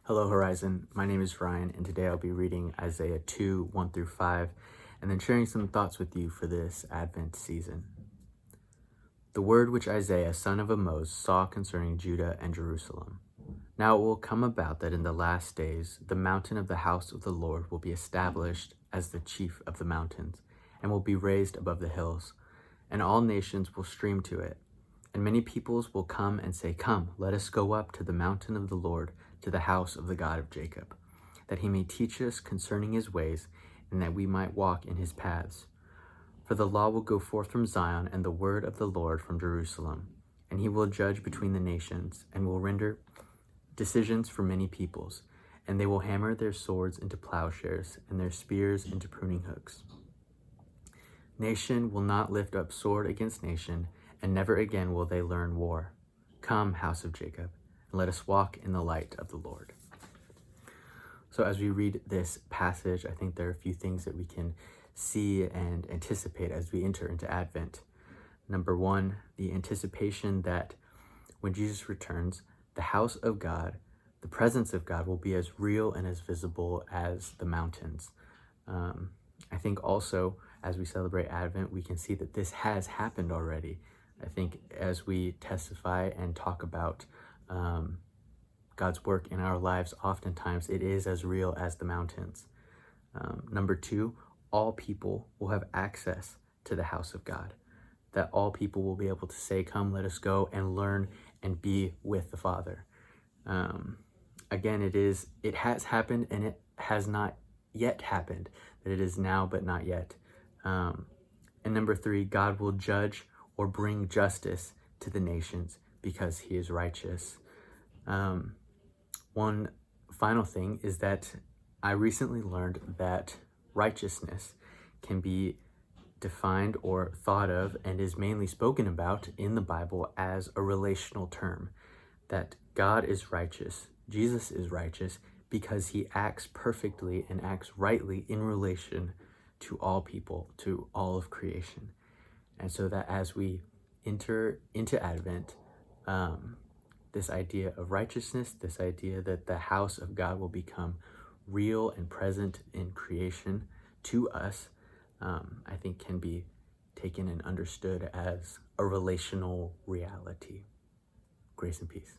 Hello Horizon, my name is Ryan, and today I'll be reading Isaiah 2, 1 through 5, and then sharing some thoughts with you for this Advent season. The word which Isaiah, son of Amoz, saw concerning Judah and Jerusalem. Now it will come about that in the last days the mountain of the house of the Lord will be established as the chief of the mountains, and will be raised above the hills, and all nations will stream to it. And many peoples will come and say, Come, let us go up to the mountain of the Lord, to the house of the God of Jacob, that he may teach us concerning his ways, and that we might walk in his paths. For the law will go forth from Zion, and the word of the Lord from Jerusalem. And he will judge between the nations, and will render decisions for many peoples. And they will hammer their swords into plowshares, and their spears into pruning hooks. Nation will not lift up sword against nation, and never again will they learn war. Come, house of Jacob, and let us walk in the light of the Lord. So as we read this passage, I think there are a few things that we can see and anticipate as we enter into Advent. Number one, the anticipation that when Jesus returns, the house of God, the presence of God, will be as real and as visible as the mountains. I think also, as we celebrate Advent, we can see that this has happened already. I think as we testify and talk about God's work in our lives, oftentimes it is as real as the mountains. Number two, all people will have access to the house of God, that all people will be able to say, Come, let us go and learn and be with the Father. Again, it has happened, and it has not yet happened, that it is now but not yet. And number three, God will judge or bring justice to the nations because he is righteous. One final thing is that I recently learned that righteousness can be defined or thought of and is mainly spoken about in the Bible as a relational term, that God is righteous, Jesus is righteous, because he acts perfectly and acts rightly in relation to all people, to all of creation. And so that as we enter into Advent, this idea of righteousness, this idea that the house of God will become real and present in creation to us, I think can be taken and understood as a relational reality. Grace and peace.